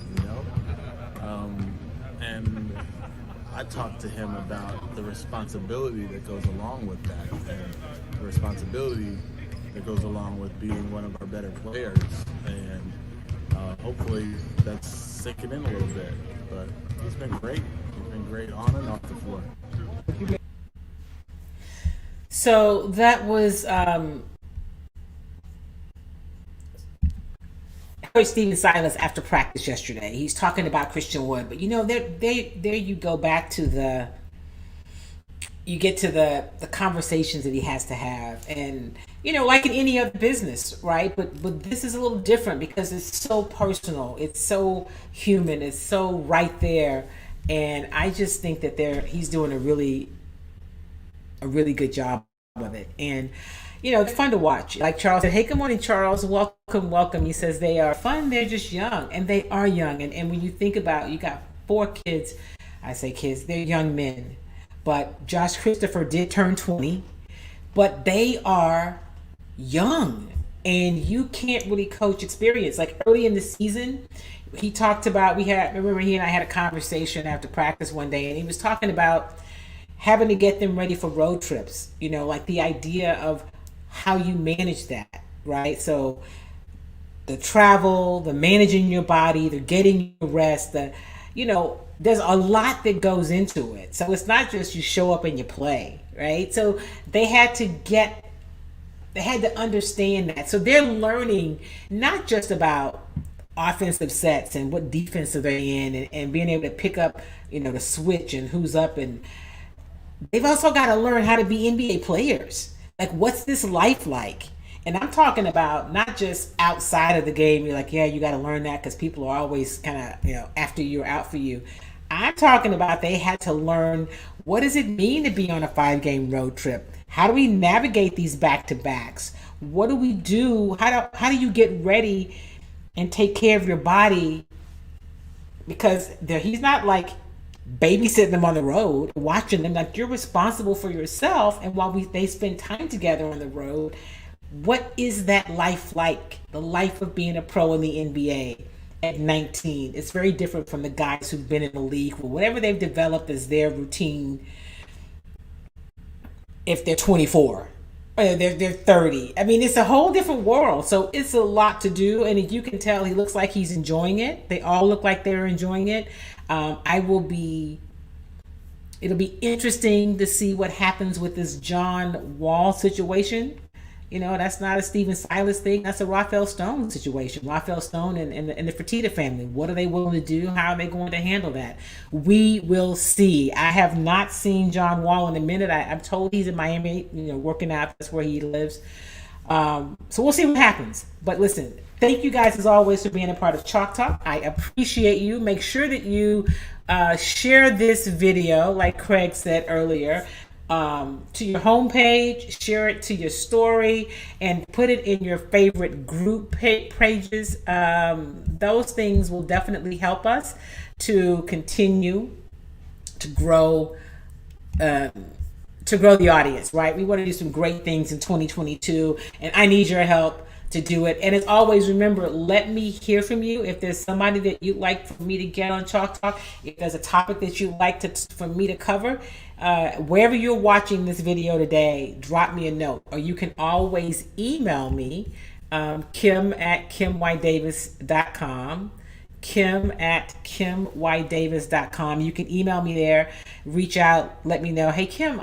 And I talked to him about the responsibility that goes along with that, and the responsibility that goes along with being one of our better players. And hopefully that's sinking in a little bit. But he's been great. He's been great on and off the floor. So that was Coach Stephen Silas after practice yesterday. He's talking about Christian Wood, but there you go back to you get to the conversations that he has to have, and like in any other business, right? But this is a little different because it's so personal, it's so human, it's so right there, and I just think that he's doing a really good job of it, and it's fun to watch. Like Charles said, hey, good morning, Charles. Welcome. He says they are fun. They're just young, and they are young. And when you think about, you got 4 kids. I say kids, they're young men. But Josh Christopher did turn 20, but they are young, and you can't really coach experience. Like early in the season, he talked about, remember he and I had a conversation after practice one day, and he was talking about having to get them ready for road trips, like the idea of how you manage that, right? So the travel, the managing your body, the getting your rest, there's a lot that goes into it. So it's not just you show up and you play, right? So they had to understand that. So they're learning not just about offensive sets and what defense are they in, and being able to pick up, the switch and who's up, and they've also got to learn how to be NBA players. Like, what's this life like? And I'm talking about not just outside of the game. You're like, yeah, you got to learn that because people are always kind of, after you or out for you. I'm talking about they had to learn, what does it mean to be on a 5-game road trip? How do we navigate these back-to-backs? What do we do? How do you get ready and take care of your body? Because he's not like babysitting them on the road, watching them. Like, you're responsible for yourself. And while they spend time together on the road, what is that life like? The life of being a pro in the NBA at 19. It's very different from the guys who've been in the league, or whatever they've developed as their routine if they're 24 or they're 30. I mean, it's a whole different world. So it's a lot to do. And you can tell he looks like he's enjoying it. They all look like they're enjoying it. It'll be interesting to see what happens with this John Wall situation. That's not a Stephen Silas thing. That's a Rafael Stone situation. Rafael Stone and the Fertitta family. What are they willing to do? How are they going to handle that? We will see. I have not seen John Wall in a minute. I'm told he's in Miami, working out. That's where he lives. So we'll see what happens. But listen, thank you guys as always for being a part of Chalk Talk. I appreciate you. Make sure that you share this video, like Craig said earlier, to your homepage, share it to your story, and put it in your favorite group pages. Those things will definitely help us to continue to grow the audience, right? We want to do some great things in 2022, and I need your help to do it. And as always, remember, let me hear from you. If there's somebody that you'd like for me to get on Chalk Talk, if there's a topic that you'd like for me to cover, wherever you're watching this video today, drop me a note, or you can always email me, kim@kimydavis.com, kim@kimydavis.com. You can email me there, reach out, let me know, hey Kim,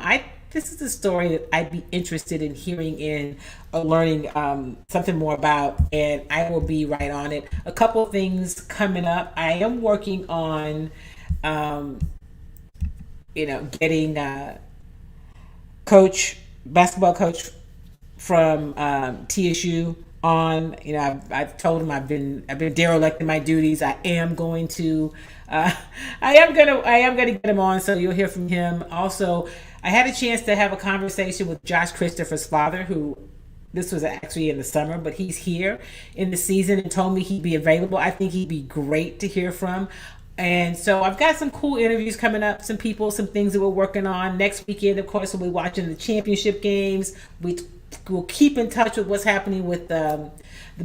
this is a story that I'd be interested in hearing in or learning something more about, and I will be right on it. A couple of things coming up. I am working on getting basketball coach from TSU on. I've told him I've been derelict in my duties. I am going to get him on, so you'll hear from him. Also, I had a chance to have a conversation with Josh Christopher's father, who this was actually in the summer, but he's here in the season and told me he'd be available. I think he'd be great to hear from. And so I've got some cool interviews coming up, some people, some things that we're working on. Next weekend, of course, we'll be watching the championship games. We'll keep in touch with what's happening with the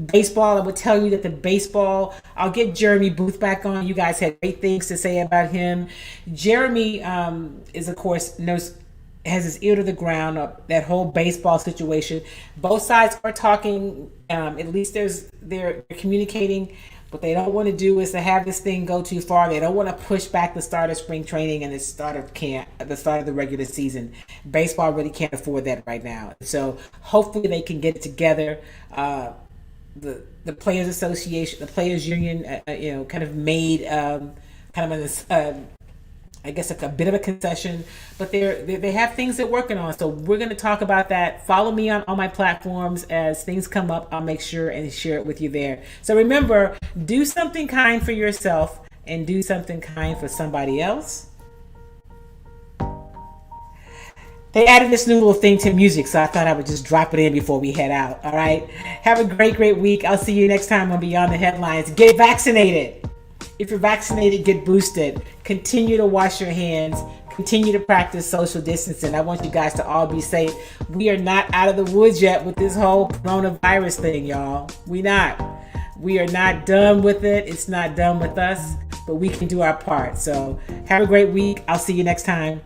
baseball. I will tell you that the baseball, I'll get Jeremy Booth back on. You guys had great things to say about him. Jeremy is, of course, has his ear to the ground of that whole baseball situation. Both sides are talking. At least they're communicating. What they don't want to do is to have this thing go too far. They don't want to push back the start of spring training and the start of the regular season. Baseball really can't afford that right now. So hopefully they can get it together. The Players Association, the Players Union, kind of made kind of this, I guess, a bit of a concession, but they have things they're working on. So we're going to talk about that. Follow me on all my platforms. As things come up, I'll make sure and share it with you there. So remember, do something kind for yourself and do something kind for somebody else. They added this new little thing to music, so I thought I would just drop it in before we head out. All right? Have a great week. I'll see you next time on Beyond the Headlines. Get vaccinated. If you're vaccinated, get boosted. Continue to wash your hands. Continue to practice social distancing. I want you guys to all be safe. We are not out of the woods yet with this whole coronavirus thing, y'all. We are not done with it. It's not done with us, but we can do our part. So have a great week. I'll see you next time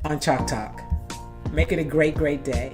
on Chalk Talk. Make it a great day.